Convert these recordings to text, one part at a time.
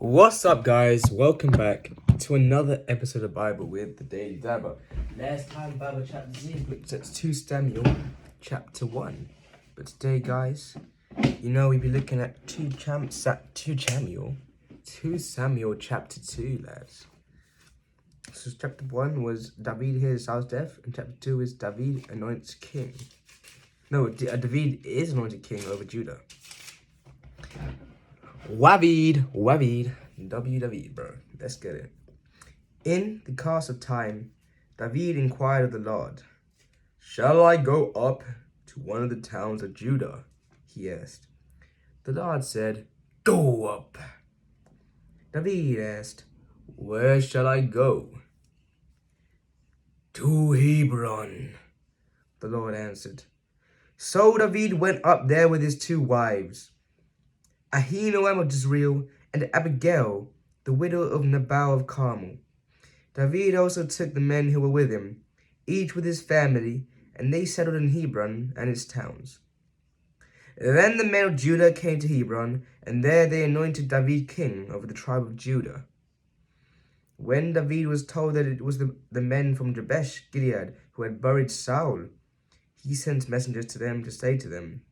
What's up, guys? Welcome back to another episode of Bible with the Daily Dabber. Last time, Bible chapter 0 looked at 2 Samuel chapter 1. But today, guys, we'll be looking at 2 Samuel chapter 2, lads. So chapter 1 was David hears Saul's death, and chapter 2 is David anoints king. No, David is anointed king over Judah. David, bro. Let's get it. In the course of time, David inquired of the Lord, "Shall I go up to one of the towns of Judah?" he asked. The Lord said, "Go up." David asked, "Where shall I go?" "To Hebron," the Lord answered. So David went up there with his 2 wives, Ahinoam of Jezreel, and Abigail, the widow of Nabal of Carmel. David also took the men who were with him, each with his family, and they settled in Hebron and its towns. Then the men of Judah came to Hebron, and there they anointed David king over the tribe of Judah. When David was told that it was the men from Jabesh Gilead who had buried Saul, he sent messengers to them to say to them,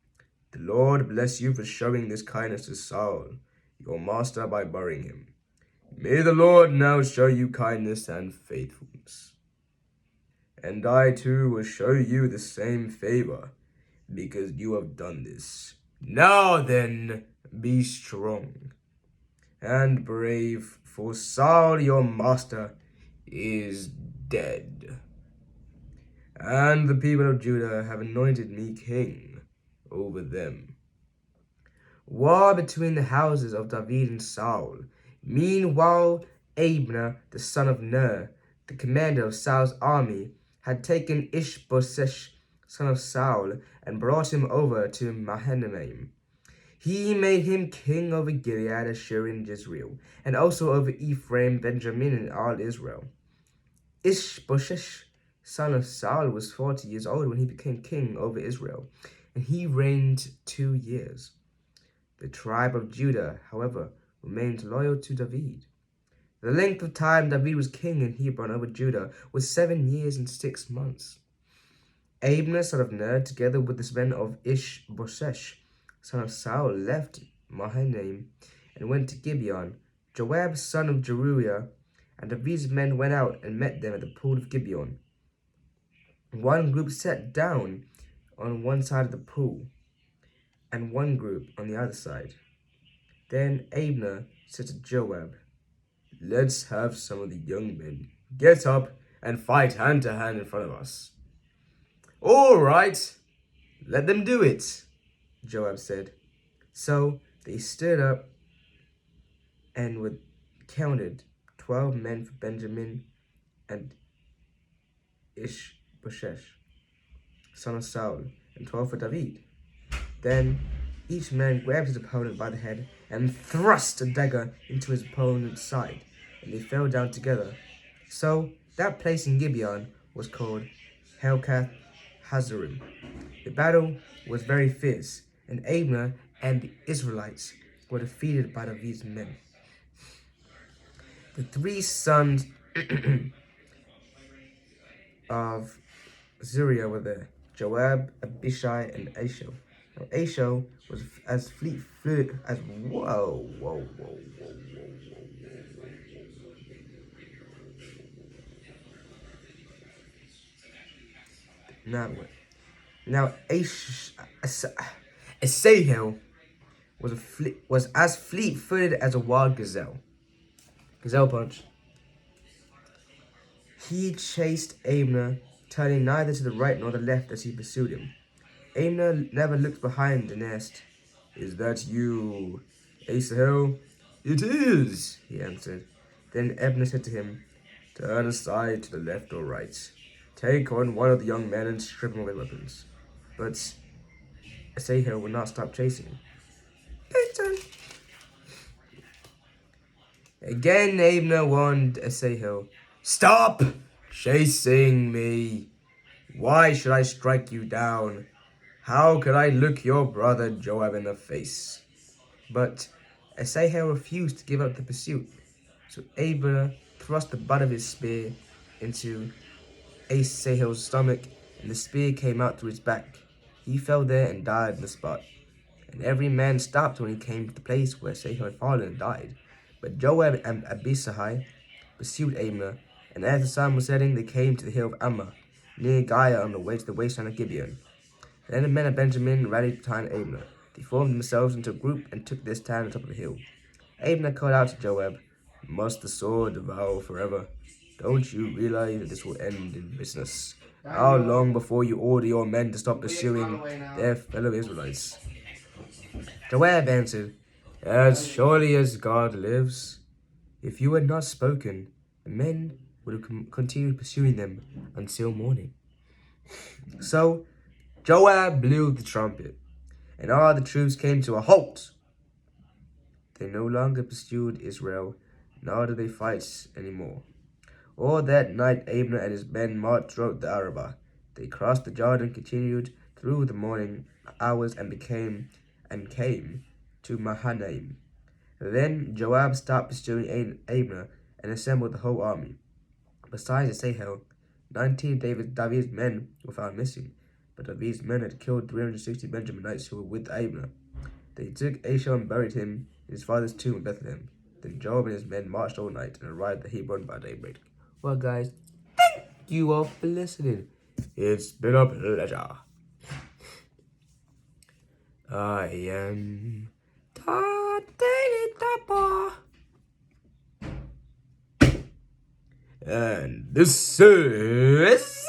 "The Lord bless you for showing this kindness to Saul, your master, by burying him. May the Lord now show you kindness and faithfulness. And I too will show you the same favor, because you have done this. Now then, be strong and brave, for Saul your master is dead. And the people of Judah have anointed me king over them." War between the houses of David and Saul. Meanwhile, Abner, the son of Ner, the commander of Saul's army, had taken Ishbosheth, son of Saul, and brought him over to Mahanaim. He made him king over Gilead, Ashur, and Jezreel, and also over Ephraim, Benjamin, and all Israel. Ishbosheth, son of Saul, was 40 years old when he became king over Israel, and he reigned 2 years. The tribe of Judah, however, remained loyal to David. The length of time David was king in Hebron over Judah was 7 years and 6 months. Abner, son of Ner, together with the men of Ishbosheth, son of Saul, left Mahanaim and went to Gibeon. Joab, son of Jeruiah, and David's men went out and met them at the pool of Gibeon. One group sat down on one side of the pool, and one group on the other side. Then Abner said to Joab, "Let's have some of the young men get up and fight hand to hand in front of us." "All right, let them do it," Joab said. So they stood up and were counted, 12 men for Benjamin and Ishbosheth, son of Saul, and 12 for David. Then each man grabbed his opponent by the head and thrust a dagger into his opponent's side, and they fell down together. So that place in Gibeon was called Helkath Hazarim. The battle was very fierce, and Abner and the Israelites were defeated by David's men. The 3 sons of Zeruiah were there: Joab, Abishai, and Asahel. Now Asahel was as fleet-footed as whoa. Now Asahel was as fleet-footed as a wild gazelle. Gazelle punch. He chased Abner, turning neither to the right nor the left as he pursued him. Abner never looked behind and asked, "Is that you, Asahel?" "It is," he answered. Then Abner said to him, "Turn aside to the left or right. Take on one of the young men and strip him of their weapons." But Asahel would not stop chasing. Again Abner warned Asahel, "Stop chasing me. Why should I strike you down? How could I look your brother Joab in the face?" But Asahel refused to give up the pursuit, so Abner thrust the butt of his spear into Asahel's stomach, and the spear came out through his back. He fell there and died on the spot. And every man stopped when he came to the place where Asahel had fallen and died. But Joab and Abishai pursued Abner, and as the sun was setting, they came to the hill of Ammah, near Giah on the way to the wasteland of Gibeon. Then the men of Benjamin rallied behind Abner. They formed themselves into a group and took their stand on top of the hill. Abner called out to Joab, "Must the sword devour forever? Don't you realize that this will end in business? How long before you order your men to stop pursuing their fellow Israelites?" Joab answered, "As surely as God lives, if you had not spoken, the men would have continued pursuing them until morning." So Joab blew the trumpet, and all the troops came to a halt. They no longer pursued Israel, nor did they fight any more. All that night Abner and his men marched throughout the Arabah. They crossed the Jordan, continued through the morning hours, and came to Mahanaim. Then Joab stopped pursuing Abner and assembled the whole army. Besides Asahel, 19 of David's men were found missing, but David's men had killed 360 Benjaminites who were with Abner. They took Asahel and buried him in his father's tomb in Bethlehem. Then Joab and his men marched all night and arrived at Hebron by daybreak. Well, guys, thank you all for listening. It's been a pleasure. I am the Daily Dapper. And this is